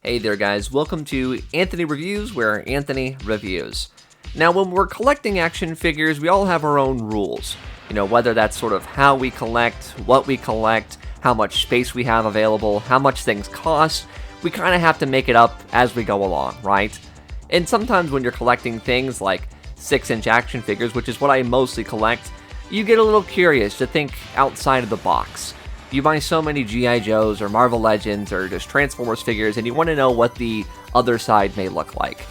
Hey there guys, welcome to Anthony Reviews, where Anthony reviews. Now when we're collecting action figures, we all have our own rules. You know, whether that's sort of how we collect, what we collect, how much space we have available, how much things cost, we kind of have to make it up as we go along, right? And sometimes when you're collecting things like 6-inch action figures, which is what I mostly collect, you get a little curious to think outside of the box. You buy so many G.I. Joes or Marvel Legends or just Transformers figures and you want to know what the other side may look like.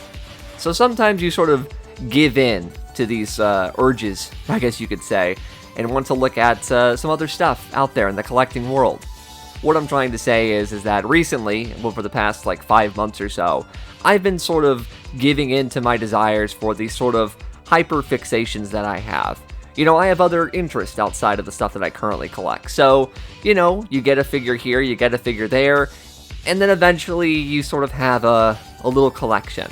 So sometimes you sort of give in to these urges, I guess you could say, and want to look at some other stuff out there in the collecting world. What I'm trying to say is that recently, over the past like 5 months or so, I've been sort of giving in to my desires for these sort of hyper fixations that I have. You know, I have other interests outside of the stuff that I currently collect. So, you know, you get a figure here, you get a figure there, and then eventually you sort of have a little collection.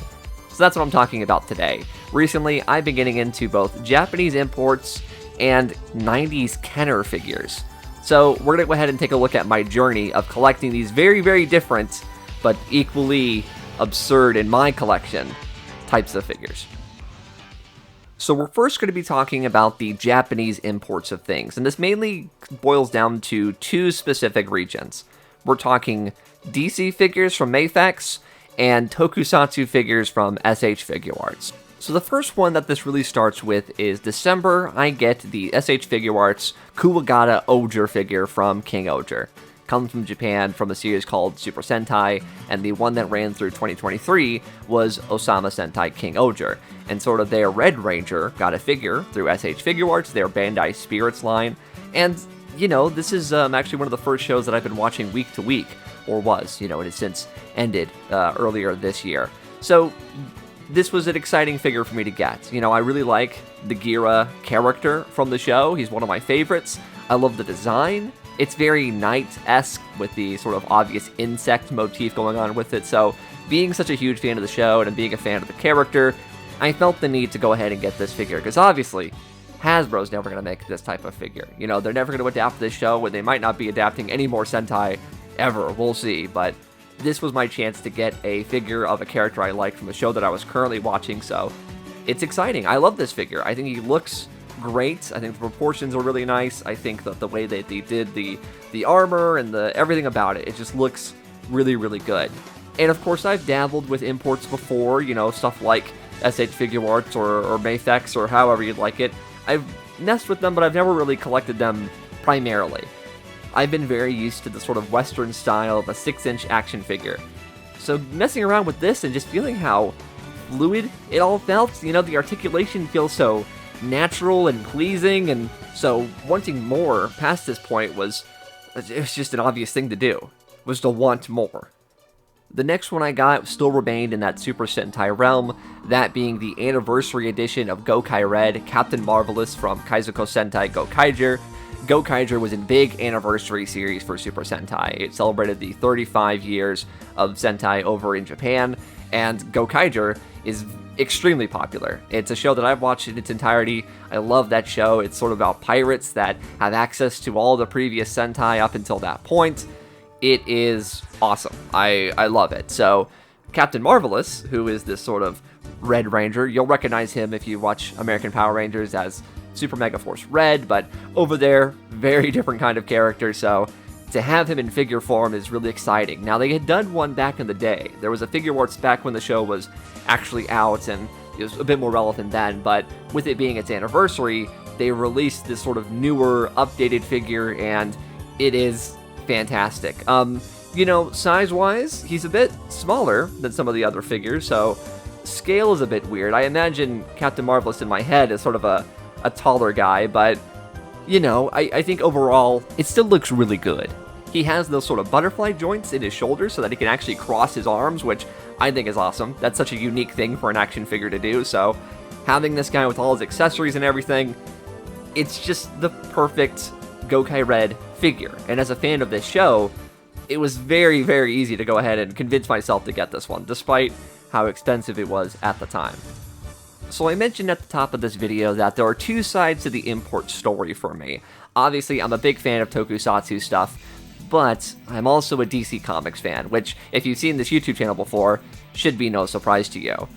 So that's what I'm talking about today. Recently, I've been getting into both Japanese imports and 90s Kenner figures. So we're going to go ahead and take a look at my journey of collecting these very, very different, but equally absurd in my collection, types of figures. So we're first going to be talking about the Japanese imports of things, and this mainly boils down to two specific regions. We're talking DC figures from Mafex and Tokusatsu figures from SH Figuarts. So the first one that this really starts with is December. I get the SH Figuarts Kuwagata Oger figure from King Oger. Comes from Japan from a series called Super Sentai, and the one that ran through 2023 was Osama Sentai King Oger. And sort of their Red Ranger got a figure through SH Figuarts, their Bandai Spirits line. And, you know, this is actually one of the first shows that I've been watching week to week, or was, you know, it has since ended earlier this year. So this was an exciting figure for me to get. You know, I really like the Gira character from the show. He's one of my favorites. I love the design. It's very Knight-esque with the sort of obvious insect motif going on with it, so being such a huge fan of the show and being a fan of the character, I felt the need to go ahead and get this figure, because obviously, Hasbro's never going to make this type of figure. You know, they're never going to adapt this show, and they might not be adapting any more Sentai ever, we'll see, but this was my chance to get a figure of a character I liked from the show that I was currently watching, so it's exciting. I love this figure. I think he looks great. I think the proportions are really nice. I think that the way that they did the armor and everything about it just looks really, really good. And of course, I've dabbled with imports before, you know, stuff like SH Figuarts or Mafex or however you'd like it. I've messed with them, but I've never really collected them primarily. I've been very used to the sort of Western style of a 6-inch action figure. So messing around with this and just feeling how fluid it all felt, you know, the articulation feels so natural and pleasing, and so wanting more past this point it was just an obvious thing to do, was to want more. The next one I got still remained in that Super Sentai realm, that being the anniversary edition of Gokai Red, Captain Marvelous from Kaizoku Sentai Gokaiger. Gokaiger was a big anniversary series for Super Sentai. It celebrated the 35 years of Sentai over in Japan, and Gokaiger is extremely popular. It's a show that I've watched in its entirety. I love that show. It's sort of about pirates that have access to all the previous Sentai up until that point. It is awesome. I love it. So Captain Marvelous, who is this sort of Red Ranger, you'll recognize him if you watch American Power Rangers as Super Mega Force Red, but over there, very different kind of character, so to have him in figure form is really exciting. Now, they had done one back in the day. There was a Figuarts back when the show was actually out, and it was a bit more relevant then, but with it being its anniversary, they released this sort of newer, updated figure, and it is fantastic. You know, size-wise, he's a bit smaller than some of the other figures, so scale is a bit weird. I imagine Captain Marvelous in my head as sort of a taller guy, but, you know, I think overall, it still looks really good. He has those sort of butterfly joints in his shoulders so that he can actually cross his arms, which I think is awesome. That's such a unique thing for an action figure to do, so having this guy with all his accessories and everything, it's just the perfect Gokai Red figure. And as a fan of this show, it was very, very easy to go ahead and convince myself to get this one, despite how expensive it was at the time. So I mentioned at the top of this video that there are two sides to the import story for me. Obviously, I'm a big fan of Tokusatsu stuff. but I'm also a DC Comics fan, which, if you've seen this YouTube channel before, should be no surprise to you.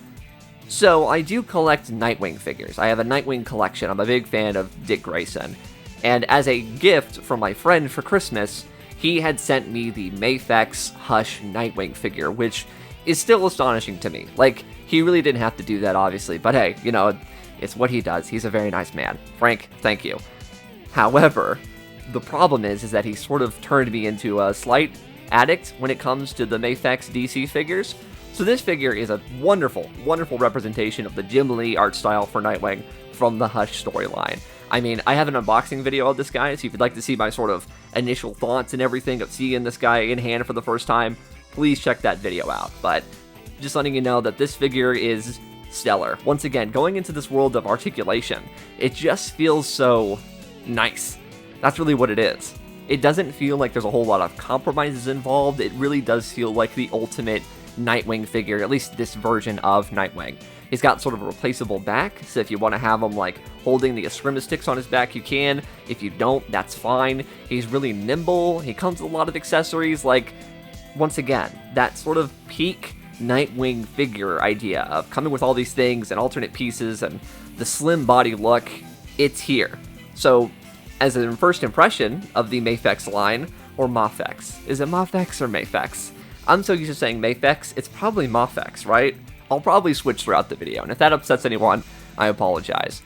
So, I do collect Nightwing figures. I have a Nightwing collection. I'm a big fan of Dick Grayson. And as a gift from my friend for Christmas, he had sent me the Mafex Hush Nightwing figure, which is still astonishing to me. Like, he really didn't have to do that, obviously, but hey, you know, it's what he does. He's a very nice man. Frank, thank you. However, the problem is that he sort of turned me into a slight addict when it comes to the Mafex DC figures. So this figure is a wonderful, wonderful representation of the Jim Lee art style for Nightwing from the Hush storyline. I mean, I have an unboxing video of this guy, so if you'd like to see my sort of initial thoughts and everything of seeing this guy in hand for the first time, please check that video out. But just letting you know that this figure is stellar. Once again, going into this world of articulation, it just feels so nice. That's really what it is. It doesn't feel like there's a whole lot of compromises involved. It really does feel like the ultimate Nightwing figure, at least this version of Nightwing. He's got sort of a replaceable back, so if you want to have him like holding the Eskrima sticks on his back, you can. If you don't, that's fine. He's really nimble. He comes with a lot of accessories, like, once again, that sort of peak Nightwing figure idea of coming with all these things and alternate pieces and the slim body look. It's here. So, as a first impression of the Mafex line, or Mafex. Is it Mafex or Mafex? I'm so used to saying Mafex, it's probably Mafex, right? I'll probably switch throughout the video, and if that upsets anyone, I apologize.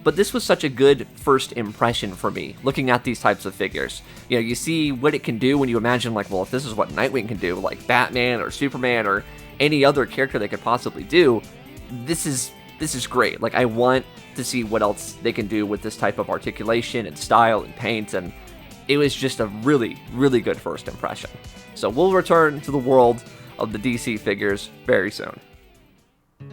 But this was such a good first impression for me, looking at these types of figures. You know, you see what it can do when you imagine, like, well, if this is what Nightwing can do, like Batman or Superman or any other character they could possibly do, this is great. Like, I want to see what else they can do with this type of articulation and style and paint, and it was just a really, really good first impression. So we'll return to the world of the DC figures very soon.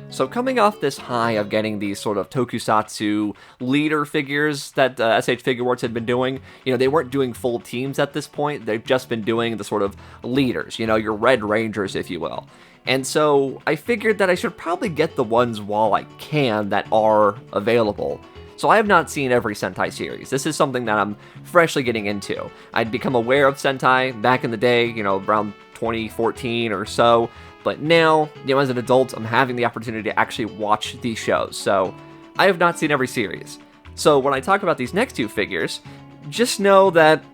So coming off this high of getting these sort of tokusatsu leader figures that SH Figuarts had been doing, you know, they weren't doing full teams at this point. They've just been doing the sort of leaders, you know, your Red Rangers, if you will. And so I figured that I should probably get the ones while I can that are available. So I have not seen every Sentai series. This is something that I'm freshly getting into. I'd become aware of Sentai back in the day, you know, around 2014 or so. But now, you know, as an adult, I'm having the opportunity to actually watch these shows. So I have not seen every series. So when I talk about these next two figures, just know that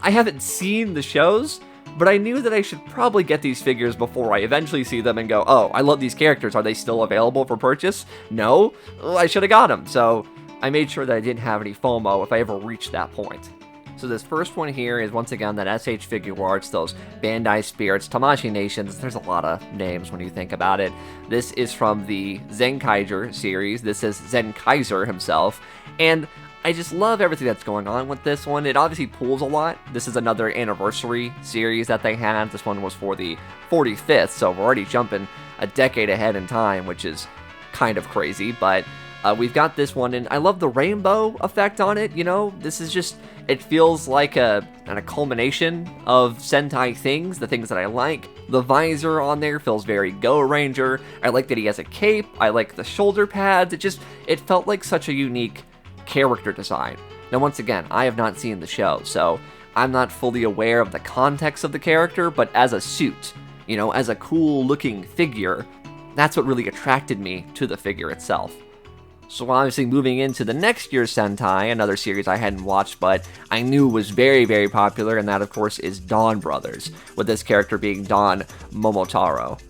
I haven't seen the shows, but I knew that I should probably get these figures before I eventually see them and go, oh, I love these characters. Are they still available for purchase? No? Well, I should have got them. So I made sure that I didn't have any FOMO if I ever reached that point. So this first one here is once again that SH Figuarts, those Bandai Spirits, Tamashii Nations. There's a lot of names when you think about it. This is from the Zenkaiser series. This is Zenkaiser himself. And I just love everything that's going on with this one. It obviously pulls a lot. This is another anniversary series that they had. This one was for the 45th, so we're already jumping a decade ahead in time, which is kind of crazy, but we've got this one, and I love the rainbow effect on it, you know? This is just, it feels like a culmination of Sentai things, the things that I like. The visor on there feels very Go Ranger. I like that he has a cape. I like the shoulder pads. It felt like such a unique character design. Now, once again, I have not seen the show, so I'm not fully aware of the context of the character, but as a suit, you know, as a cool-looking figure, that's what really attracted me to the figure itself. So obviously moving into the next year's Sentai, another series I hadn't watched but I knew was very, very popular, and that of course is Dawn Brothers, with this character being Dawn Momotaro.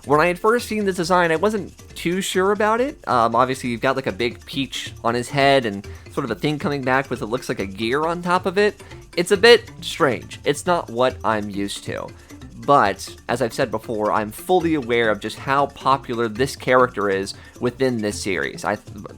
When I had first seen this design, I wasn't too sure about it. Obviously you've got like a big peach on his head and sort of a thing coming back with it looks like a gear on top of it. It's a bit strange. It's not what I'm used to. But, as I've said before, I'm fully aware of just how popular this character is within this series.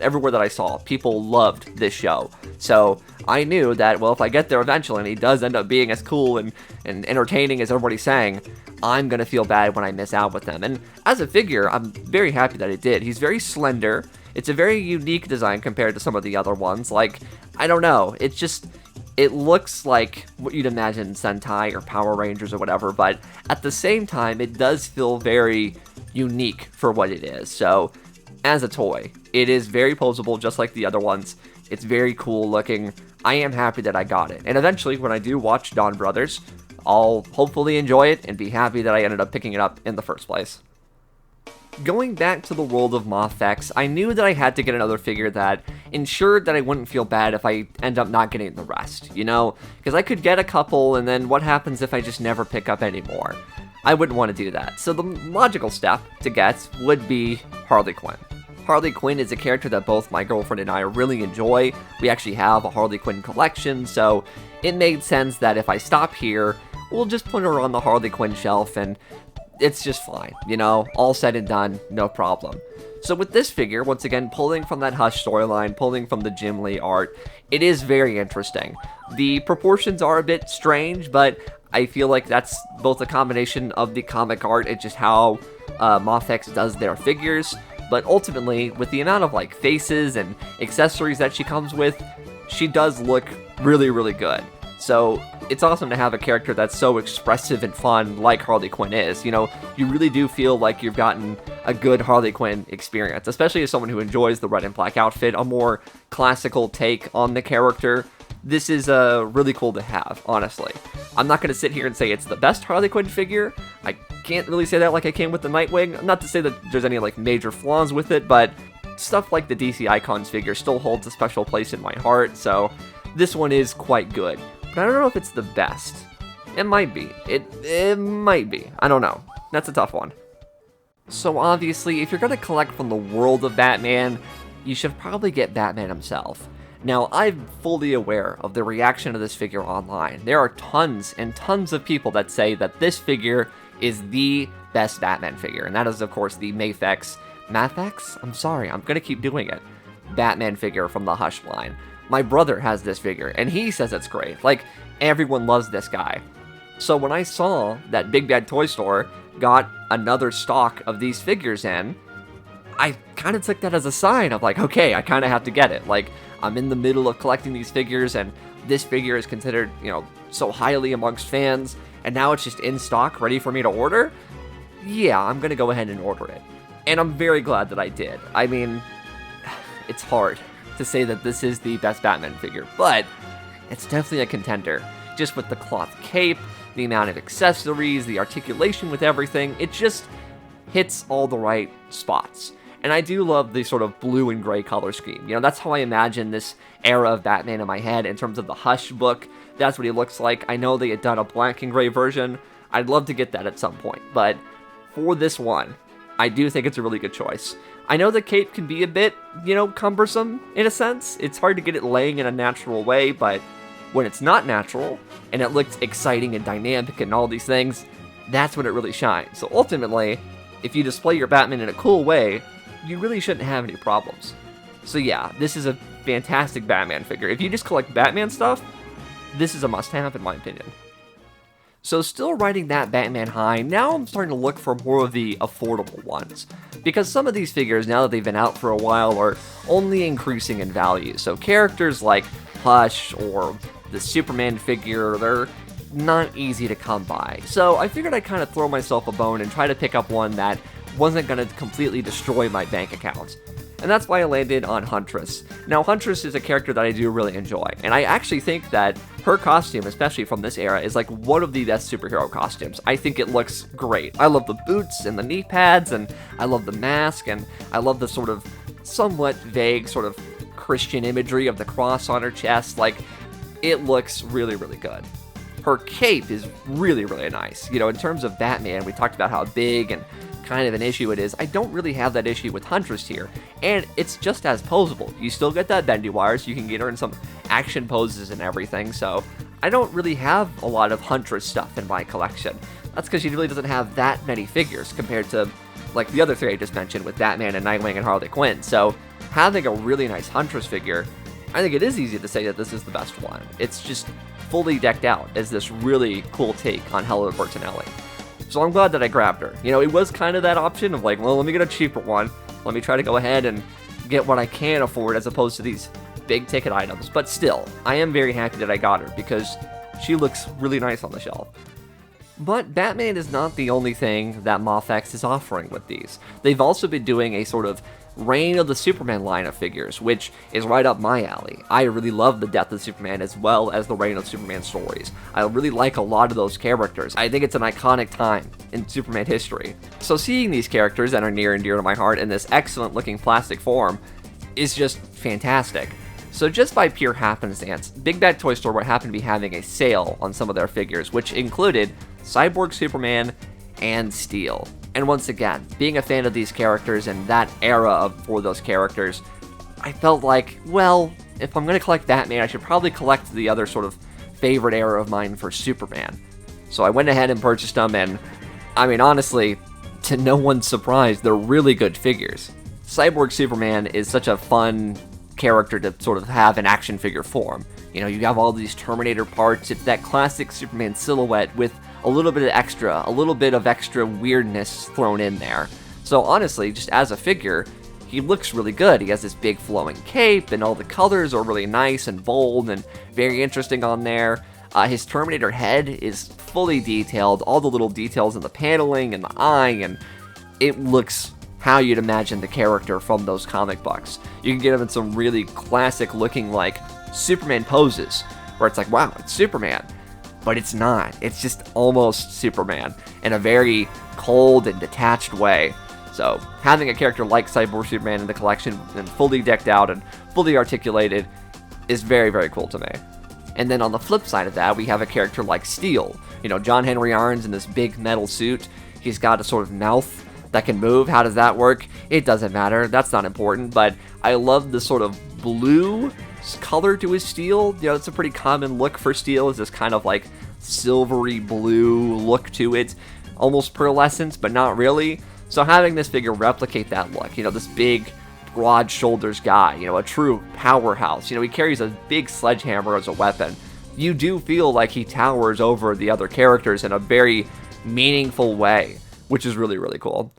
Everywhere that I saw, people loved this show. So, I knew that, well, if I get there eventually and he does end up being as cool and entertaining as everybody's saying, I'm going to feel bad when I miss out with him. And as a figure, I'm very happy that it did. He's very slender. It's a very unique design compared to some of the other ones. Like, I don't know, it looks like what you'd imagine Sentai or Power Rangers or whatever, but at the same time, it does feel very unique for what it is. So, as a toy, it is very poseable, just like the other ones. It's very cool looking. I am happy that I got it. And eventually, when I do watch Dawn Brothers, I'll hopefully enjoy it and be happy that I ended up picking it up in the first place. Going back to the world of Mafex, I knew that I had to get another figure that ensured that I wouldn't feel bad if I end up not getting the rest, you know? Because I could get a couple, and then what happens if I just never pick up any more? I wouldn't want to do that. So the logical step to get would be Harley Quinn. Harley Quinn is a character that both my girlfriend and I really enjoy. We actually have a Harley Quinn collection, so it made sense that if I stop here, we'll just put her on the Harley Quinn shelf, and it's just fine, you know, all said and done, no problem. So with this figure, once again, pulling from that Hush storyline, pulling from the Jim Lee art, it is very interesting. The proportions are a bit strange, but I feel like that's both a combination of the comic art and just how Mafex does their figures. But ultimately, with the amount of like faces and accessories that she comes with, she does look really, really good. So it's awesome to have a character that's so expressive and fun like Harley Quinn is. You know, you really do feel like you've gotten a good Harley Quinn experience, especially as someone who enjoys the red and black outfit, a more classical take on the character. This is really cool to have, honestly. I'm not going to sit here and say it's the best Harley Quinn figure. I can't really say that like I can with the Nightwing. Not to say that there's any like major flaws with it, but stuff like the DC Icons figure still holds a special place in my heart, so this one is quite good. But I don't know if it's the best. It might be. It might be. I don't know. That's a tough one. So obviously, if you're going to collect from the world of Batman, you should probably get Batman himself. Now, I'm fully aware of the reaction to this figure online. There are tons and tons of people that say that this figure is the best Batman figure, and that is, of course, the Mafex? I'm sorry, I'm gonna keep doing it. Batman figure from the Hush line. My brother has this figure, and he says it's great. Like, everyone loves this guy. So when I saw that Big Bad Toy Store got another stock of these figures in, I kind of took that as a sign of like, okay, I kind of have to get it. Like, I'm in the middle of collecting these figures, and this figure is considered, you know, so highly amongst fans, and now it's just in stock, ready for me to order? Yeah, I'm gonna go ahead and order it. And I'm very glad that I did. I mean, it's hard to say that this is the best Batman figure, but it's definitely a contender. Just with the cloth cape, the amount of accessories, the articulation with everything, it just hits all the right spots. And I do love the sort of blue and gray color scheme. You know, that's how I imagine this era of Batman in my head in terms of the Hush book. That's what he looks like. I know they had done a black and gray version. I'd love to get that at some point. But for this one, I do think it's a really good choice. I know the cape can be a bit, you know, cumbersome in a sense. It's hard to get it laying in a natural way, but when it's not natural and it looks exciting and dynamic and all these things, that's when it really shines. So ultimately, if you display your Batman in a cool way, you really shouldn't have any problems. So yeah, this is a fantastic Batman figure. If you just collect Batman stuff, this is a must-have in my opinion. So still riding that Batman high, now I'm starting to look for more of the affordable ones. Because some of these figures, now that they've been out for a while, are only increasing in value. So characters like Hush or the Superman figure, they're not easy to come by. So I figured I'd kind of throw myself a bone and try to pick up one that wasn't going to completely destroy my bank account. And that's why I landed on Huntress. Now, Huntress is a character that I do really enjoy, and I actually think that her costume, especially from this era, is like one of the best superhero costumes. I think it looks great. I love the boots and the knee pads, and I love the mask, and I love the sort of somewhat vague sort of Christian imagery of the cross on her chest. Like, it looks really, really good. Her cape is really, really nice. You know, in terms of Batman, we talked about how big and kind of an issue it is. I don't really have that issue with Huntress here, and it's just as posable. You still get that bendy wires, you can get her in some action poses and everything, so I don't really have a lot of Huntress stuff in my collection. That's because she really doesn't have that many figures compared to like the other three I just mentioned with Batman and Nightwing and Harley Quinn, so having a really nice Huntress figure, I think it is easy to say that this is the best one. It's just fully decked out as this really cool take on Helena Bertinelli. So I'm glad that I grabbed her. You know, it was kind of that option of like, well, let me get a cheaper one. Let me try to go ahead and get what I can afford as opposed to these big ticket items. But still, I am very happy that I got her because she looks really nice on the shelf. But Batman is not the only thing that Mafex is offering with these. They've also been doing a sort of Reign of the Superman line of figures, which is right up my alley. I really love the Death of Superman as well as the Reign of Superman stories. I really like a lot of those characters. I think it's an iconic time in Superman history. So seeing these characters that are near and dear to my heart in this excellent looking plastic form is just fantastic. So just by pure happenstance, Big Bad Toy Store would happen to be having a sale on some of their figures, which included Cyborg Superman and Steel. And once again, being a fan of these characters and that era for those characters, I felt like, well, if I'm going to collect Batman, I should probably collect the other sort of favorite era of mine for Superman. So I went ahead and purchased them, and I mean, honestly, to no one's surprise, they're really good figures. Cyborg Superman is such a fun character to sort of have in action figure form. You know, you have all these Terminator parts, it's that classic Superman silhouette with a little bit of extra weirdness thrown in there. So honestly, just as a figure, he looks really good. He has this big flowing cape, and all the colors are really nice and bold and very interesting on there. His Terminator head is fully detailed, all the little details in the paneling and the eye, and it looks how you'd imagine the character from those comic books. You can get him in some really classic looking like Superman poses, where it's like, wow, it's Superman. But it's not. It's just almost Superman in a very cold and detached way. So having a character like Cyborg Superman in the collection and fully decked out and fully articulated is very, very cool to me. And then on the flip side of that, we have a character like Steel. You know, John Henry Irons in this big metal suit. He's got a sort of mouth that can move. How does that work? It doesn't matter. That's not important. But I love the sort of blue color to his Steel. You know, it's a pretty common look for Steel, is this kind of like silvery blue look to it, almost pearlescent, but not really. So having this figure replicate that look, you know, this big broad shoulders guy, you know, a true powerhouse, you know, he carries a big sledgehammer as a weapon. You do feel like he towers over the other characters in a very meaningful way, which is really, really cool.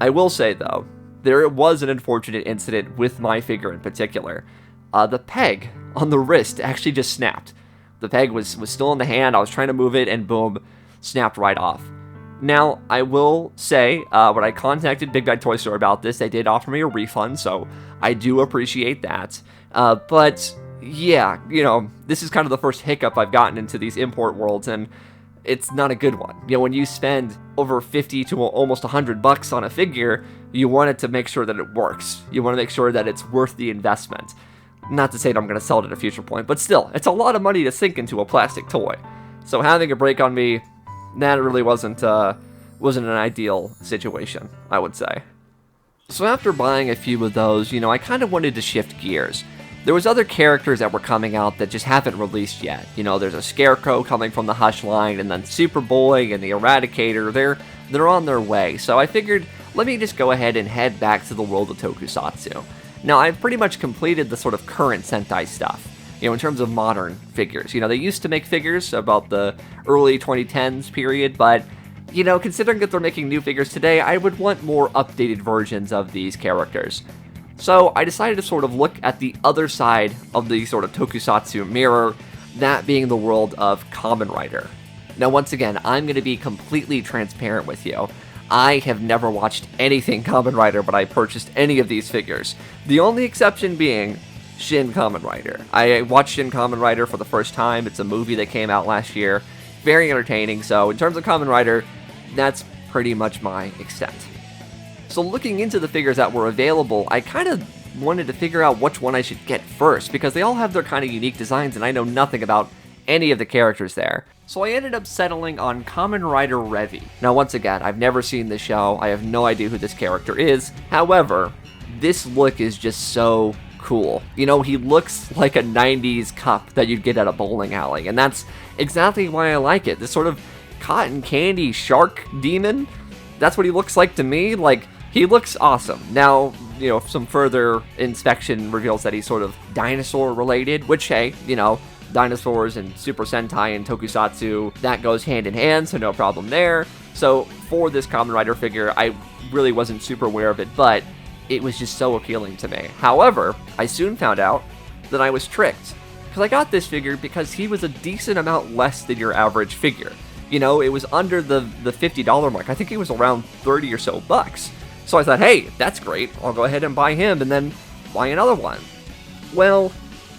I will say though, there was an unfortunate incident with my figure in particular. The peg on the wrist actually just snapped. The peg was still in the hand, I was trying to move it, and boom, snapped right off. Now, I will say, when I contacted Big Bad Toy Store about this, they did offer me a refund, so I do appreciate that. But, yeah, you know, this is kind of the first hiccup I've gotten into these import worlds, and it's not a good one. You know, when you spend over 50 to almost $100 on a figure, you want it to make sure that it works. You want to make sure that it's worth the investment. Not to say that I'm going to sell it at a future point, but still, it's a lot of money to sink into a plastic toy. So having a break on me, that really wasn't an ideal situation, I would say. So after buying a few of those, you know, I kind of wanted to shift gears. There was other characters that were coming out that just haven't released yet. You know, there's a Scarecrow coming from the Hush line, and then Superboy and the Eradicator, they're on their way. So I figured, let me just go ahead and head back to the world of Tokusatsu. Now, I've pretty much completed the sort of current Sentai stuff, you know, in terms of modern figures. You know, they used to make figures about the early 2010s period, but, you know, considering that they're making new figures today, I would want more updated versions of these characters. So I decided to sort of look at the other side of the sort of Tokusatsu mirror, that being the world of Kamen Rider. Now, once again, I'm going to be completely transparent with you. I have never watched anything Kamen Rider, but I purchased any of these figures. The only exception being Shin Kamen Rider. I watched Shin Kamen Rider for the first time. It's a movie that came out last year. Very entertaining, so in terms of Kamen Rider, that's pretty much my extent. So looking into the figures that were available, I kind of wanted to figure out which one I should get first, because they all have their kind of unique designs, and I know nothing about any of the characters there. So I ended up settling on Kamen Rider Revy. Now once again, I've never seen the show, I have no idea who this character is. However, this look is just so cool. You know, he looks like a 90s cup that you'd get at a bowling alley, and that's exactly why I like it. This sort of cotton candy shark demon, that's what he looks like to me. Like, he looks awesome. Now, you know, some further inspection reveals that he's sort of dinosaur related, which, hey, you know, dinosaurs and Super Sentai and Tokusatsu, that goes hand in hand, so no problem there. So for this Kamen Rider figure, I really wasn't super aware of it, but it was just so appealing to me. However, I soon found out that I was tricked, because I got this figure because he was a decent amount less than your average figure. You know, it was under the $50 mark. I think he was around 30 or so bucks. So I thought, hey, that's great. I'll go ahead and buy him and then buy another one. Well,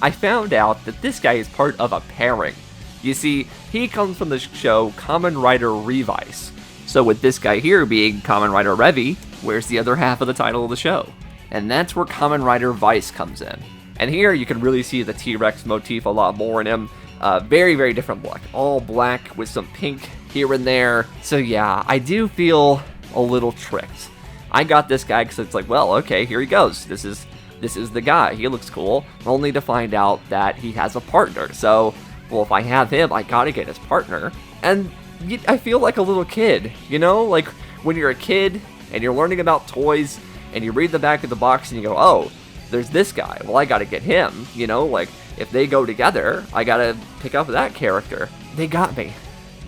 I found out that this guy is part of a pairing. You see, he comes from the show Kamen Rider Revice. So with this guy here being Kamen Rider Revi, where's the other half of the title of the show? And that's where Kamen Rider Vice comes in. And here you can really see the T-Rex motif a lot more in him. Very, very different look. All black with some pink here and there. So yeah, I do feel a little tricked. I got this guy because it's like, well, okay, here he goes. This is the guy. He looks cool. Only to find out that he has a partner. So, well, if I have him, I gotta get his partner. And I feel like a little kid, you know? Like, when you're a kid and you're learning about toys and you read the back of the box and you go, oh, there's this guy. Well, I gotta get him, you know? Like, if they go together, I gotta pick up that character. They got me.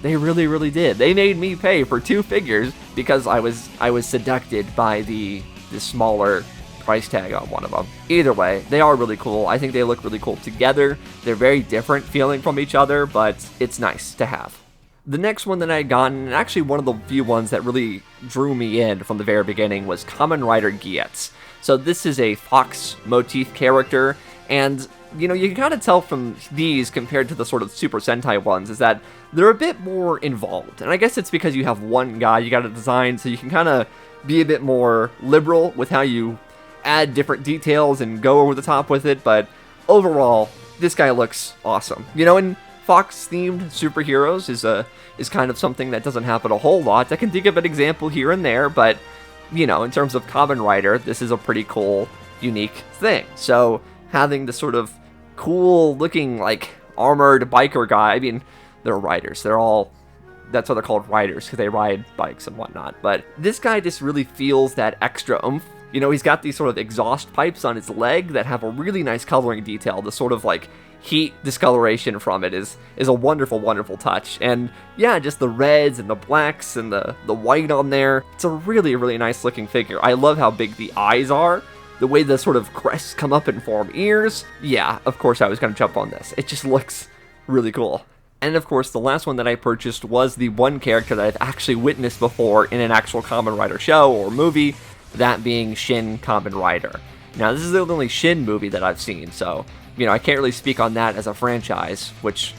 They really, really did. They made me pay for 2 figures because I was seduced by the smaller price tag on one of them. Either way, they are really cool. I think they look really cool together. They're very different feeling from each other, but it's nice to have. The next one that I had gotten, and actually one of the few ones that really drew me in from the very beginning, was Kamen Rider Gietz. So this is a fox motif character, and you know, you can kind of tell from these compared to the sort of Super Sentai ones is that they're a bit more involved. And I guess it's because you have one guy you got to design, so you can kind of be a bit more liberal with how you add different details and go over the top with it. But overall, this guy looks awesome. You know, and Fox-themed superheroes is kind of something that doesn't happen a whole lot. I can think of an example here and there, but you know, in terms of Kamen Rider, this is a pretty cool, unique thing. So having this sort of cool-looking, like, armored biker guy, I mean, they're riders. That's why they're called riders, because they ride bikes and whatnot. But this guy just really feels that extra oomph. You know, he's got these sort of exhaust pipes on his leg that have a really nice coloring detail. The sort of, like, heat discoloration from it is a wonderful, wonderful touch. And yeah, just the reds and the blacks and the white on there. It's a really, really nice looking figure. I love how big the eyes are. The way the sort of crests come up and form ears. Yeah, of course I was going to jump on this. It just looks really cool. And of course, the last one that I purchased was the one character that I've actually witnessed before in an actual Kamen Rider show or movie, that being Shin Kamen Rider. Now, this is the only Shin movie that I've seen, so, you know, I can't really speak on that as a franchise, which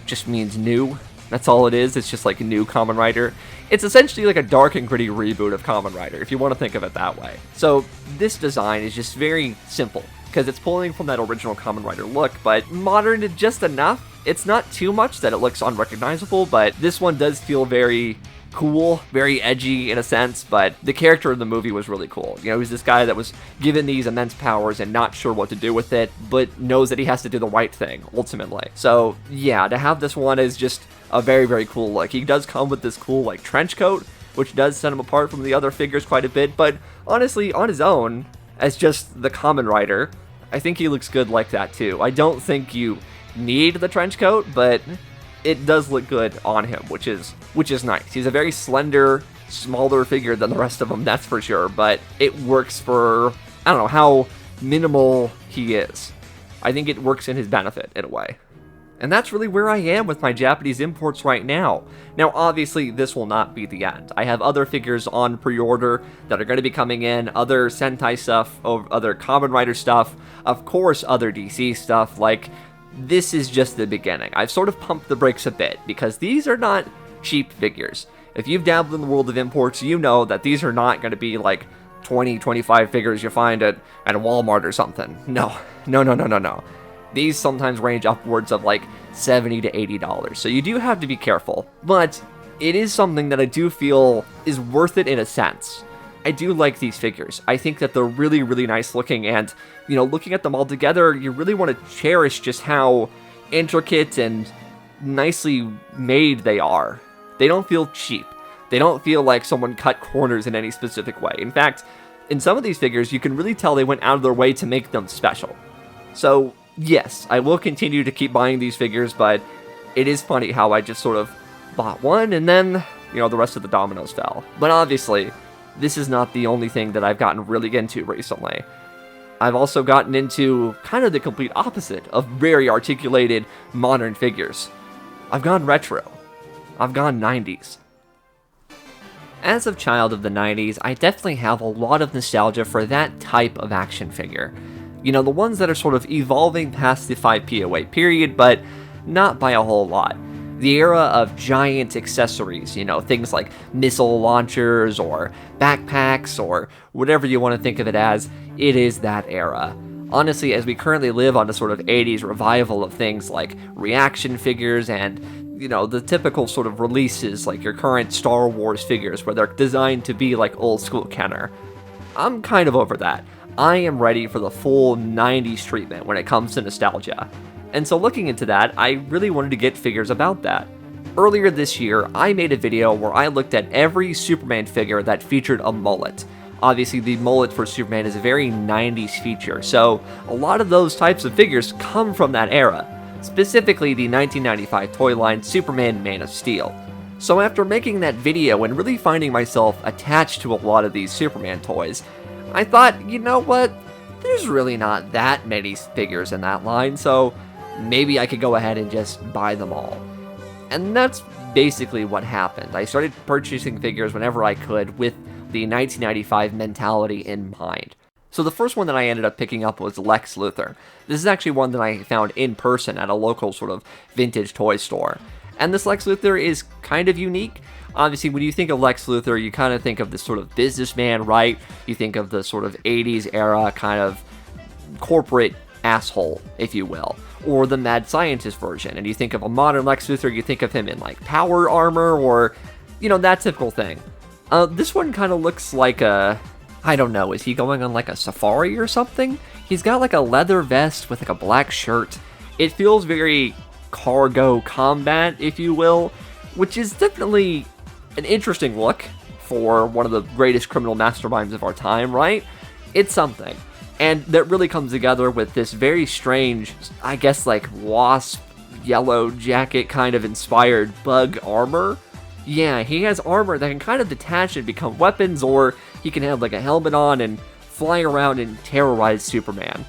just means new. That's all it is. It's just like a new Kamen Rider. It's essentially like a dark and gritty reboot of Kamen Rider, if you want to think of it that way. So this design is just very simple, because it's pulling from that original Kamen Rider look, but moderned just enough. It's not too much that it looks unrecognizable, but this one does feel very cool, very edgy in a sense, but the character in the movie was really cool. You know, he's this guy that was given these immense powers and not sure what to do with it, but knows that he has to do the right thing, ultimately. So yeah, to have this one is just a very, very cool look. He does come with this cool, like, trench coat, which does set him apart from the other figures quite a bit, but honestly, on his own, as just the Kamen Rider, I think he looks good like that too. I don't think you need the trench coat, but it does look good on him, which is nice. He's a very slender, smaller figure than the rest of them, that's for sure, but it works for, I don't know, how minimal he is. I think it works in his benefit, in a way. And that's really where I am with my Japanese imports right now. Now, obviously, this will not be the end. I have other figures on pre-order that are going to be coming in, other Sentai stuff, other Kamen Rider stuff, of course, other DC stuff. Like, this is just the beginning. I've sort of pumped the brakes a bit, because these are not cheap figures. If you've dabbled in the world of imports, you know that these are not going to be like 20, 25 figures you find at Walmart or something. No. These sometimes range upwards of like $70 to $80, so you do have to be careful. But it is something that I do feel is worth it in a sense. I do like these figures. I think that they're really, really nice looking, and, you know, looking at them all together, you really want to cherish just how intricate and nicely made they are. They don't feel cheap. They don't feel like someone cut corners in any specific way. In fact, in some of these figures, you can really tell they went out of their way to make them special. So yes, I will continue to keep buying these figures, but it is funny how I just sort of bought one and then, you know, the rest of the dominoes fell. But obviously, this is not the only thing that I've gotten really into recently. I've also gotten into kind of the complete opposite of very articulated modern figures. I've gone retro. I've gone 90s. As a child of the 90s, I definitely have a lot of nostalgia for that type of action figure. You know, the ones that are sort of evolving past the 5POA period, but not by a whole lot. The era of giant accessories, you know, things like missile launchers or backpacks or whatever you want to think of it as, it is that era. Honestly, as we currently live on a sort of 80s revival of things like reaction figures and, you know, the typical sort of releases like your current Star Wars figures where they're designed to be like old school Kenner, I'm kind of over that. I am ready for the full 90s treatment when it comes to nostalgia. And so looking into that, I really wanted to get figures about that. Earlier this year, I made a video where I looked at every Superman figure that featured a mullet. Obviously, the mullet for Superman is a very 90s feature, so a lot of those types of figures come from that era, specifically the 1995 toy line Superman Man of Steel. So after making that video and really finding myself attached to a lot of these Superman toys, I thought, you know what, there's really not that many figures in that line, so maybe I could go ahead and just buy them all. And that's basically what happened. I started purchasing figures whenever I could with the 1995 mentality in mind. So the first one that I ended up picking up was Lex Luthor. This is actually one that I found in person at a local sort of vintage toy store. And this Lex Luthor is kind of unique. Obviously, when you think of Lex Luthor, you kind of think of this sort of businessman, right? You think of the sort of 80s era kind of corporate asshole, if you will, or the mad scientist version. And you think of a modern Lex Luthor, you think of him in like power armor or, you know, that typical thing. This one kind of looks like I don't know, is he going on like a safari or something? He's got like a leather vest with like a black shirt. It feels very cargo combat, if you will, which is definitely an interesting look for one of the greatest criminal masterminds of our time, right? It's something. And that really comes together with this very strange, I guess like wasp yellow jacket kind of inspired bug armor. Yeah, he has armor that can kind of detach and become weapons, or he can have like a helmet on and fly around and terrorize Superman.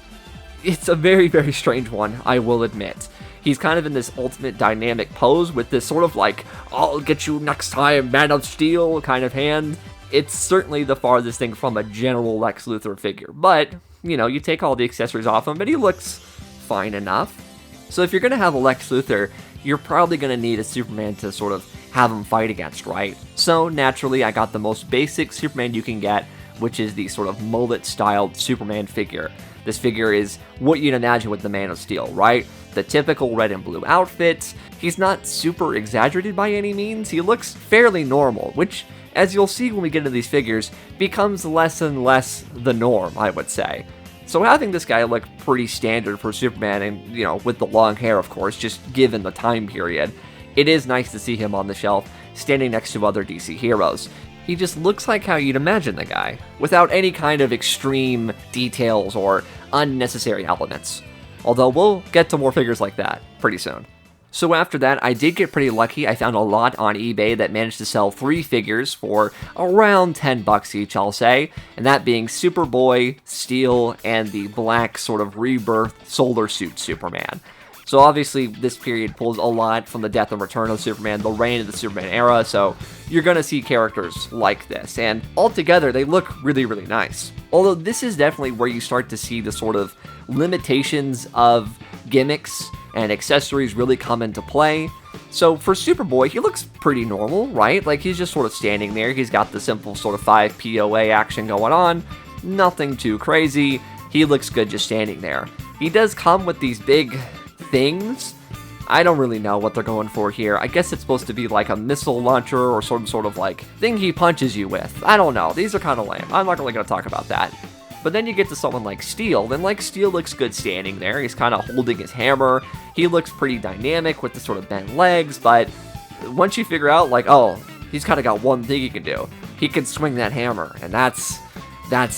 It's a very, very strange one, I will admit. He's kind of in this ultimate dynamic pose with this sort of like, I'll get you next time, Man of Steel kind of hand. It's certainly the farthest thing from a general Lex Luthor figure, but, you know, you take all the accessories off him, but he looks fine enough. So if you're going to have a Lex Luthor, you're probably going to need a Superman to sort of have him fight against, right? So naturally, I got the most basic Superman you can get, which is the sort of mullet-styled Superman figure. This figure is what you'd imagine with the Man of Steel, right? The typical red and blue outfit. He's not super exaggerated by any means. He looks fairly normal, which, as you'll see when we get into these figures, becomes less and less the norm, I would say. So having this guy look pretty standard for Superman, and, you know, with the long hair, of course, just given the time period, it is nice to see him on the shelf, standing next to other DC heroes. He just looks like how you'd imagine the guy, without any kind of extreme details or unnecessary elements. Although we'll get to more figures like that pretty soon. So after that, I did get pretty lucky. I found a lot on eBay that managed to sell 3 figures for around $10 each, I'll say. And that being Superboy, Steel, and the black sort of rebirth solar suit Superman. So obviously, this period pulls a lot from the death and return of Superman, the reign of the Superman era, so you're going to see characters like this, and altogether, they look really, really nice. Although this is definitely where you start to see the sort of limitations of gimmicks and accessories really come into play. So for Superboy, he looks pretty normal, right? Like, he's just sort of standing there, he's got the simple sort of 5 POA action going on, nothing too crazy, he looks good just standing there. He does come with these big things. I don't really know what they're going for here. I guess it's supposed to be like a missile launcher or some sort of like thing he punches you with. I don't know. These are kind of lame. I'm not really going to talk about that. But then you get to someone like Steel, and like Steel looks good standing there. He's kind of holding his hammer. He looks pretty dynamic with the sort of bent legs, but once you figure out like, oh, he's kind of got one thing he can do. He can swing that hammer, and that's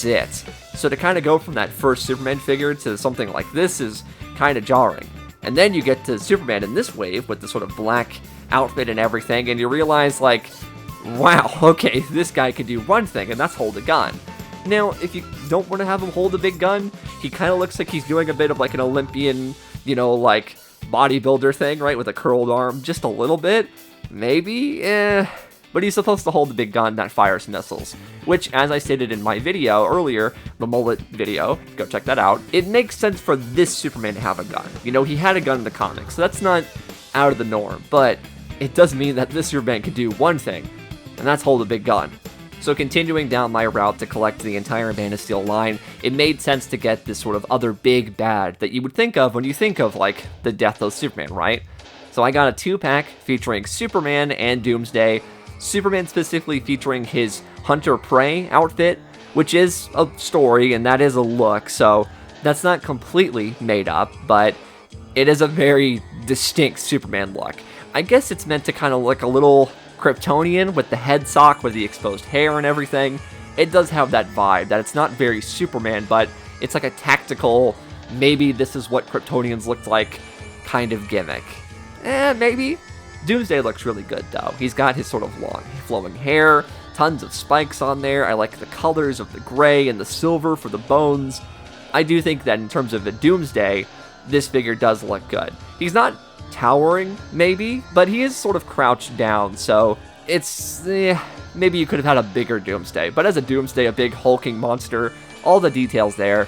it. So to kind of go from that first Superman figure to something like this is kind of jarring. And then you get to Superman in this wave with the sort of black outfit and everything, and you realize, like, wow, okay, this guy can do one thing, and that's hold a gun. Now, if you don't want to have him hold a big gun, he kind of looks like he's doing a bit of like an Olympian, you know, like bodybuilder thing, right, with a curled arm, just a little bit. Maybe, but he's supposed to hold the big gun that fires missiles, which, as I stated in my video earlier, the mullet video, go check that out, it makes sense for this Superman to have a gun. You know, he had a gun in the comics, so that's not out of the norm, but it does mean that this Superman can do one thing, and that's hold a big gun. So continuing down my route to collect the entire Man of Steel line, it made sense to get this sort of other big bad that you would think of when you think of, like, the death of Superman, right? So I got a 2-pack featuring Superman and Doomsday, Superman specifically featuring his Hunter-Prey outfit, which is a story and that is a look, so that's not completely made up, but it is a very distinct Superman look. I guess it's meant to kind of look a little Kryptonian with the head sock with the exposed hair and everything. It does have that vibe that it's not very Superman, but it's like a tactical, maybe this is what Kryptonians looked like kind of gimmick. Maybe. Doomsday looks really good though. He's got his sort of long flowing hair, tons of spikes on there. I like the colors of the gray and the silver for the bones. I do think that in terms of a Doomsday, this figure does look good. He's not towering, maybe, but he is sort of crouched down, so it's, maybe you could have had a bigger Doomsday, but as a Doomsday, a big hulking monster, all the details there,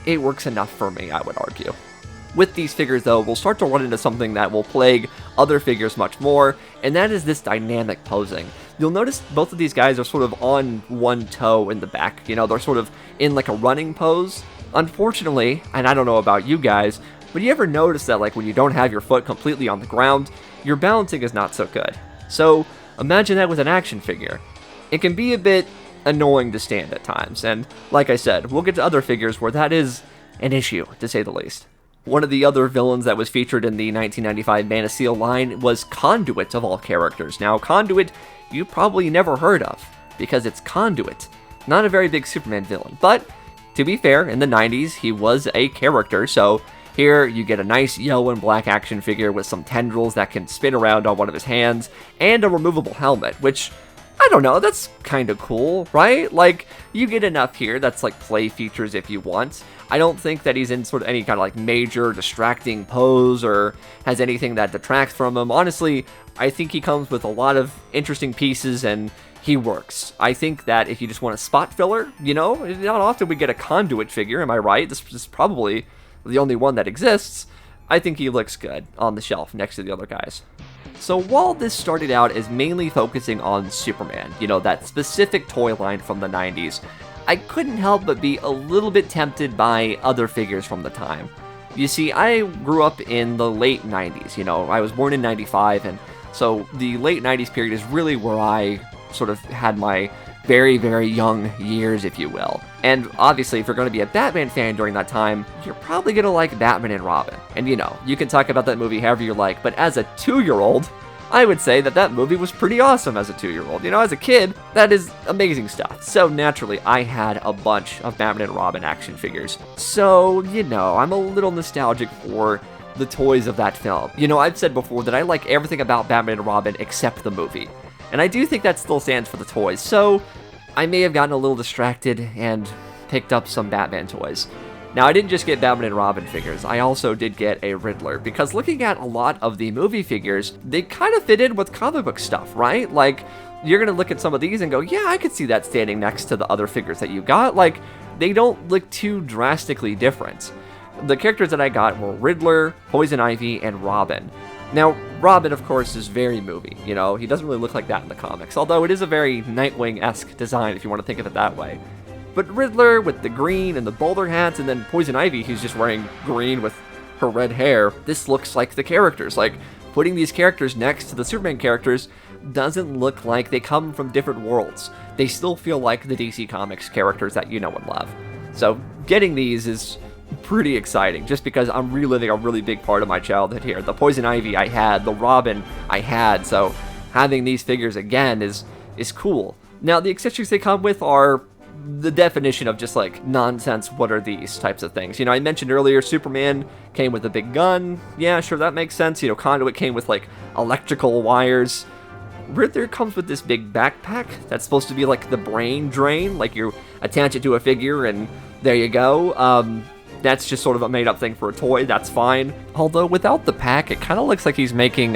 it works enough for me, I would argue. With these figures, though, we'll start to run into something that will plague other figures much more, and that is this dynamic posing. You'll notice both of these guys are sort of on one toe in the back, you know, they're sort of in like a running pose. Unfortunately, and I don't know about you guys, but you ever notice that, like, when you don't have your foot completely on the ground, your balancing is not so good? So imagine that with an action figure. It can be a bit annoying to stand at times, and like I said, we'll get to other figures where that is an issue, to say the least. One of the other villains that was featured in the 1995 Man of Steel line was Conduit, of all characters. Now, Conduit, you probably never heard of, because it's Conduit. Not a very big Superman villain, but to be fair, in the 90s, he was a character, so here you get a nice yellow and black action figure with some tendrils that can spin around on one of his hands, and a removable helmet, which, I don't know, that's kind of cool, right? Like, you get enough here that's like play features if you want. I don't think that he's in sort of any kind of like major distracting pose or has anything that detracts from him. Honestly, I think he comes with a lot of interesting pieces and he works. I think that if you just want a spot filler, you know, not often we get a Conduit figure, am I right? This is probably the only one that exists. I think he looks good on the shelf next to the other guys. So while this started out as mainly focusing on Superman, you know, that specific toy line from the 90s, I couldn't help but be a little bit tempted by other figures from the time. You see, I grew up in the late 90s, you know, I was born in 95, and so the late 90s period is really where I sort of had my very, very young years, if you will. And obviously, if you're going to be a Batman fan during that time, you're probably going to like Batman and Robin. And you know, you can talk about that movie however you like, but as a 2-year-old, I would say that that movie was pretty awesome as a 2-year-old. You know, as a kid, that is amazing stuff. So naturally, I had a bunch of Batman and Robin action figures. So, you know, I'm a little nostalgic for the toys of that film. You know, I've said before that I like everything about Batman and Robin except the movie. And I do think that still stands for the toys, so I may have gotten a little distracted and picked up some Batman toys. Now, I didn't just get Batman and Robin figures, I also did get a Riddler, because looking at a lot of the movie figures, they kind of fit in with comic book stuff, right? Like, you're gonna look at some of these and go, yeah, I could see that standing next to the other figures that you got. Like, they don't look too drastically different. The characters that I got were Riddler, Poison Ivy, and Robin. Now, Robin, of course, is very movie, you know, he doesn't really look like that in the comics, although it is a very Nightwing-esque design if you want to think of it that way. But Riddler with the green and the bowler hats, and then Poison Ivy, who's just wearing green with her red hair, this looks like the characters. Like, putting these characters next to the Superman characters doesn't look like they come from different worlds. They still feel like the DC Comics characters that you know and love. So, getting these is pretty exciting, just because I'm reliving a really big part of my childhood here. The Poison Ivy I had, the Robin I had, so having these figures again is cool. Now, the accessories they come with are the definition of just like nonsense, what are these types of things. You know, I mentioned earlier Superman came with a big gun. Yeah, sure, that makes sense. You know, Conduit came with like electrical wires. Riddler comes with this big backpack that's supposed to be like the brain drain, like you attach it to a figure and there you go. That's just sort of a made-up thing for a toy, that's fine. Although, without the pack, it kind of looks like he's making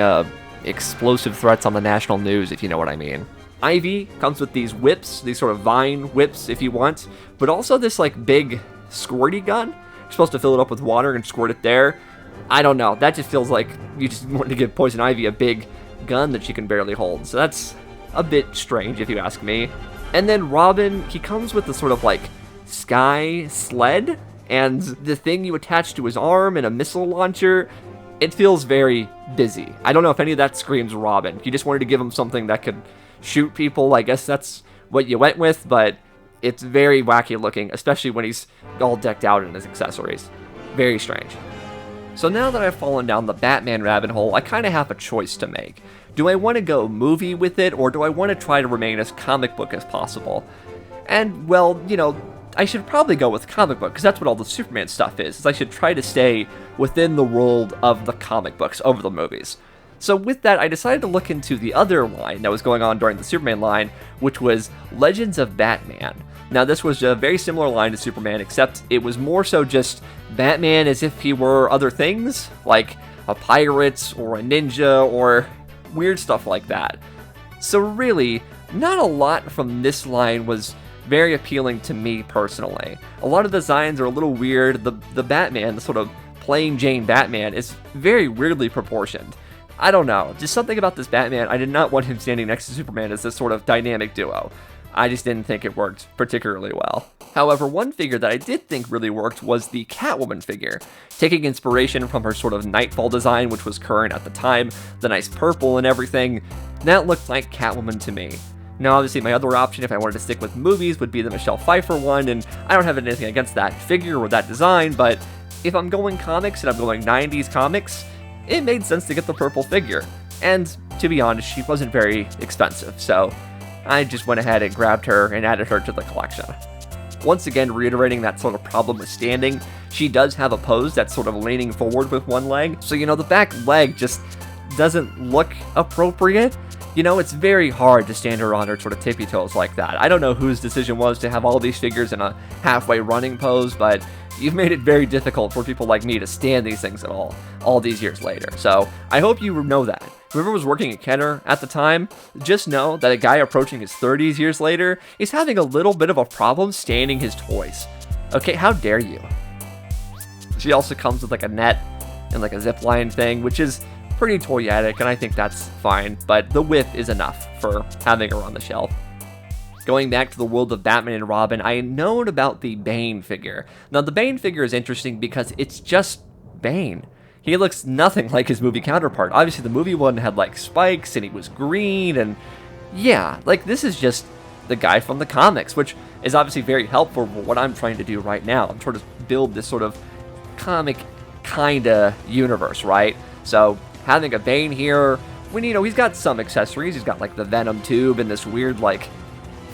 explosive threats on the national news, if you know what I mean. Ivy comes with these whips, these sort of vine whips if you want, but also this like big squirty gun. You're supposed to fill it up with water and squirt it there. I don't know, that just feels like you just want to give Poison Ivy a big gun that she can barely hold, so that's a bit strange if you ask me. And then Robin, he comes with the sort of like sky sled, and the thing you attach to his arm and a missile launcher. It feels very busy. I don't know if any of that screams Robin. You just wanted to give him something that could shoot people. I guess that's what you went with, but it's very wacky looking, especially when he's all decked out in his accessories. Very strange. So now that I've fallen down the Batman rabbit hole, I kind of have a choice to make. Do I want to go movie with it, or do I want to try to remain as comic book as possible? And, well, you know, I should probably go with comic book, because that's what all the Superman stuff is I should try to stay within the world of the comic books over the movies. So with that, I decided to look into the other line that was going on during the Superman line, which was Legends of Batman. Now, this was a very similar line to Superman, except it was more so just Batman as if he were other things, like a pirate or a ninja or weird stuff like that. So really, not a lot from this line was very appealing to me personally. A lot of the designs are a little weird. The Batman, the sort of plain Jane Batman, is very weirdly proportioned. I don't know, just something about this Batman, I did not want him standing next to Superman as this sort of dynamic duo. I just didn't think it worked particularly well. However, one figure that I did think really worked was the Catwoman figure, taking inspiration from her sort of Nightfall design, which was current at the time, the nice purple and everything. That looked like Catwoman to me. Now, obviously, my other option, if I wanted to stick with movies, would be the Michelle Pfeiffer one, and I don't have anything against that figure or that design, but if I'm going comics and I'm going 90s comics, it made sense to get the purple figure. And to be honest, she wasn't very expensive, so I just went ahead and grabbed her and added her to the collection. Once again, reiterating that sort of problem with standing, she does have a pose that's sort of leaning forward with one leg, so the back leg just doesn't look appropriate. It's very hard to stand her on her sort of tippy toes like that. I don't know whose decision was to have all these figures in a halfway running pose, but you've made it very difficult for people like me to stand these things at all these years later. So I hope you know that. Whoever was working at Kenner at the time, just know that a guy approaching his 30s years later is having a little bit of a problem standing his toys. Okay, how dare you? She also comes with like a net and like a zip line thing, which is pretty toyetic, and I think that's fine, but the width is enough for having her on the shelf. Going back to the world of Batman and Robin, I had known about the Bane figure. Now, the Bane figure is interesting because it's just Bane. He looks nothing like his movie counterpart. Obviously, the movie one had like spikes, and he was green, and yeah, like this is just the guy from the comics, which is obviously very helpful for what I'm trying to do right now. I'm trying to build this sort of comic kinda universe, right? So having a Bane here, when he's got some accessories. He's got like the Venom tube and this weird like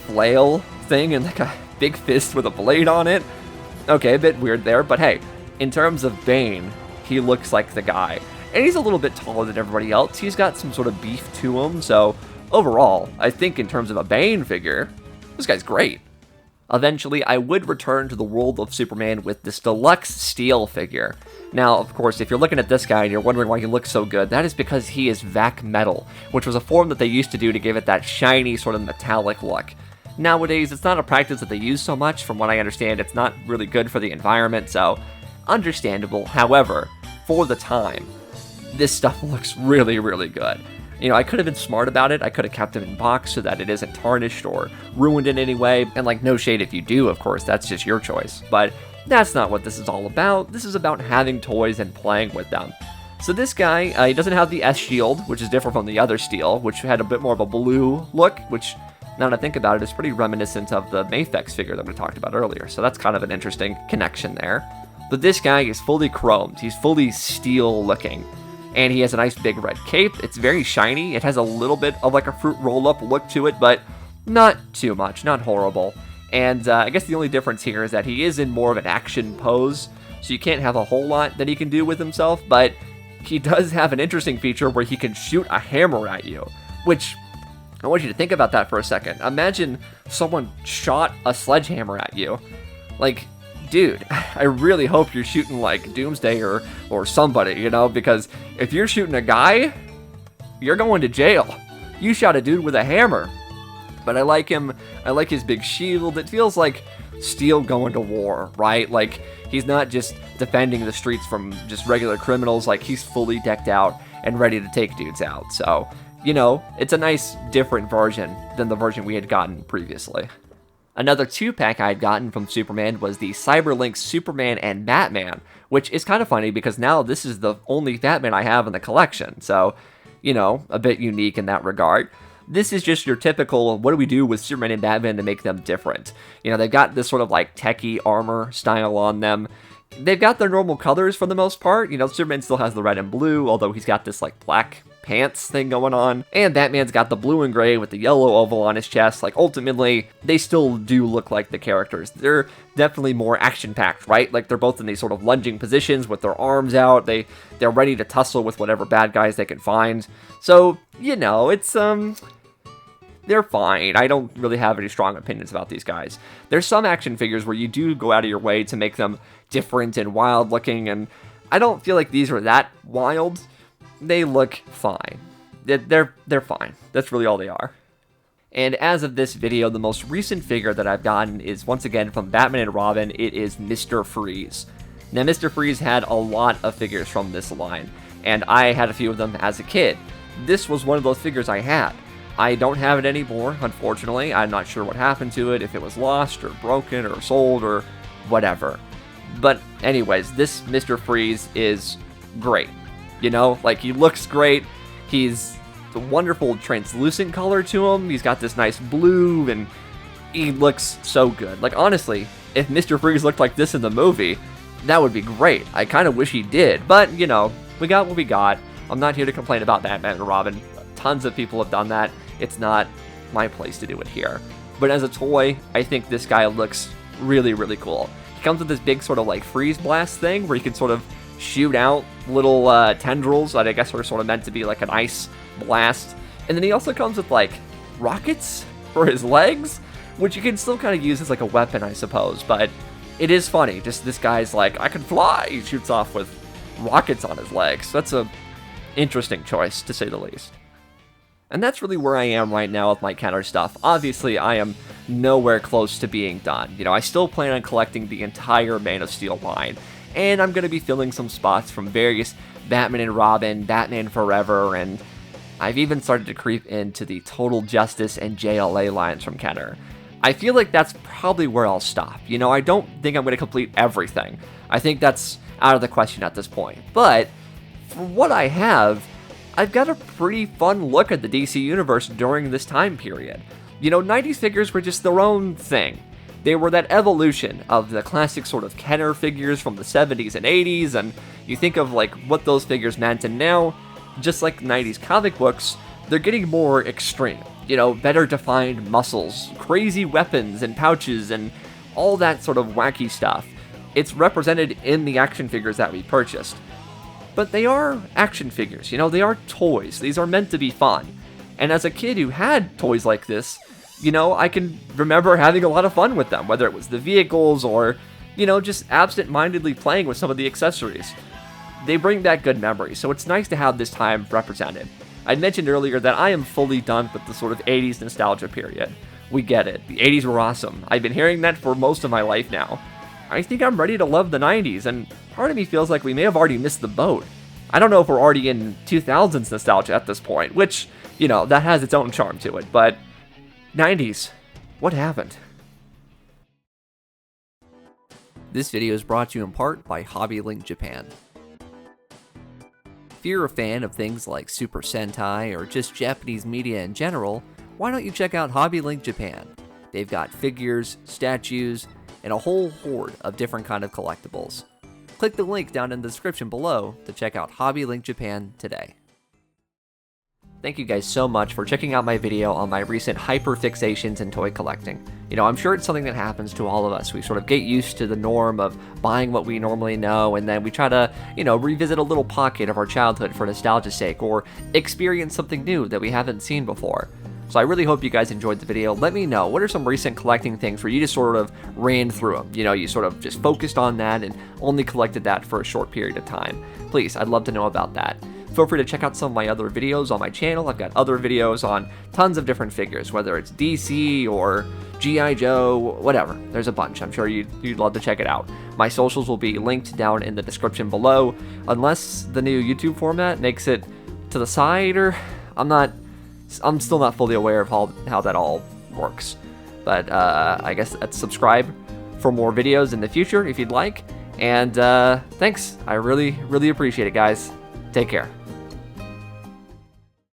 flail thing and like a big fist with a blade on it. Okay, a bit weird there, but hey, in terms of Bane, he looks like the guy. And he's a little bit taller than everybody else. He's got some sort of beef to him, so overall, I think in terms of a Bane figure, this guy's great. Eventually, I would return to the world of Superman with this deluxe steel figure. Now, of course, if you're looking at this guy and you're wondering why he looks so good, that is because he is vac metal, which was a form that they used to do to give it that shiny sort of metallic look. Nowadays, it's not a practice that they use so much. From what I understand, it's not really good for the environment, so understandable. However, for the time, this stuff looks really, really good. I could have been smart about it. I could have kept it in box so that it isn't tarnished or ruined in any way. And like, no shade if you do, of course, that's just your choice. But that's not what this is all about. This is about having toys and playing with them. So this guy, he doesn't have the S-Shield, which is different from the other steel, which had a bit more of a blue look, which, now that I think about it, is pretty reminiscent of the Mafex figure that we talked about earlier. So that's kind of an interesting connection there. But this guy is fully chromed. He's fully steel looking. And he has a nice big red cape. It's very shiny. It has a little bit of like a fruit roll-up look to it, but not too much, not horrible. And I guess the only difference here is that he is in more of an action pose, so you can't have a whole lot that he can do with himself, but he does have an interesting feature where he can shoot a hammer at you, which I want you to think about that for a second. Imagine someone shot a sledgehammer at you. Like, dude, I really hope you're shooting like Doomsday or somebody, because if you're shooting a guy, you're going to jail. You shot a dude with a hammer. But I like him. I like his big shield. It feels like Steel going to war, right? Like, he's not just defending the streets from just regular criminals. Like, he's fully decked out and ready to take dudes out. So, you know, it's a nice, different version than the version we had gotten previously. Another 2-pack I had gotten from Superman was the Cyberlink Superman and Batman, which is kind of funny because now this is the only Batman I have in the collection. So, you know, a bit unique in that regard. This is just your typical, what do we do with Superman and Batman to make them different? You know, they've got this sort of like techie armor style on them. They've got their normal colors for the most part. You know, Superman still has the red and blue, although he's got this like black pants thing going on. And Batman's got the blue and gray with the yellow oval on his chest. Like, ultimately, they still do look like the characters. They're definitely more action-packed, right? Like, they're both in these sort of lunging positions with their arms out. They're ready to tussle with whatever bad guys they can find. So, you know, it's, they're fine. I don't really have any strong opinions about these guys. There's some action figures where you do go out of your way to make them different and wild looking, and I don't feel like these are that wild. They look fine. They're fine. That's really all they are. And as of this video, the most recent figure that I've gotten is once again from Batman and Robin. It is Mr. Freeze. Now, Mr. Freeze had a lot of figures from this line, and I had a few of them as a kid. This was one of those figures I had. I don't have it anymore, unfortunately. I'm not sure what happened to it, if it was lost or broken or sold or whatever. But anyways, this Mr. Freeze is great. You know, like, he looks great. He's a wonderful translucent color to him. He's got this nice blue, and he looks so good. Like, honestly, if Mr. Freeze looked like this in the movie, that would be great. I kind of wish he did. But, you know, we got what we got. I'm not here to complain about Batman and Robin. Tons of people have done that. It's not my place to do it here. But as a toy, I think this guy looks really, really cool. He comes with this big sort of like freeze blast thing where you can sort of shoot out little tendrils that I guess are sort of meant to be like an ice blast. And then he also comes with like rockets for his legs, which you can still kind of use as like a weapon, I suppose. But it is funny. Just this guy's like, I can fly. He shoots off with rockets on his legs. That's a interesting choice, to say the least. And that's really where I am right now with my Kenner stuff. Obviously, I am nowhere close to being done. You know, I still plan on collecting the entire Man of Steel line. And I'm going to be filling some spots from various Batman and Robin, Batman Forever, and I've even started to creep into the Total Justice and JLA lines from Kenner. I feel like that's probably where I'll stop. You know, I don't think I'm going to complete everything. I think that's out of the question at this point. But for what I have, I've got a pretty fun look at the DC Universe during this time period. You know, 90s figures were just their own thing. They were that evolution of the classic sort of Kenner figures from the 70s and 80s, and you think of like what those figures meant, and now, just like 90s comic books, they're getting more extreme. You know, better defined muscles, crazy weapons and pouches, and all that sort of wacky stuff. It's represented in the action figures that we purchased. But they are action figures, you know, they are toys. These are meant to be fun. And as a kid who had toys like this, you know, I can remember having a lot of fun with them, whether it was the vehicles or, you know, just absent-mindedly playing with some of the accessories. They bring back good memories, so it's nice to have this time represented. I mentioned earlier that I am fully done with the sort of 80s nostalgia period. We get it. The 80s were awesome. I've been hearing that for most of my life now. I think I'm ready to love the 90s, and part of me feels like we may have already missed the boat. I don't know if we're already in 2000s nostalgia at this point, which, you know, that has its own charm to it, but 90s, what happened? This video is brought to you in part by HobbyLink Japan. If you're a fan of things like Super Sentai or just Japanese media in general, why don't you check out HobbyLink Japan? They've got figures, statues, and a whole horde of different kind of collectibles. Click the link down in the description below to check out HobbyLink Japan today. Thank you guys so much for checking out my video on my recent hyper fixations and toy collecting. You know, I'm sure it's something that happens to all of us. We sort of get used to the norm of buying what we normally know, and then we try to, you know, revisit a little pocket of our childhood for nostalgia's sake, or experience something new that we haven't seen before. So I really hope you guys enjoyed the video. Let me know, what are some recent collecting things where you just sort of ran through them? You know, you sort of just focused on that and only collected that for a short period of time. Please, I'd love to know about that. feel free to check out some of my other videos on my channel. I've got other videos on tons of different figures, whether it's DC or G.I. Joe, whatever. There's a bunch. I'm sure you'd love to check it out. My socials will be linked down in the description below, unless the new YouTube format makes it to the side, or I'm still not fully aware of how that all works. But I guess subscribe for more videos in the future if you'd like. And thanks. I really, really appreciate it, guys. Take care.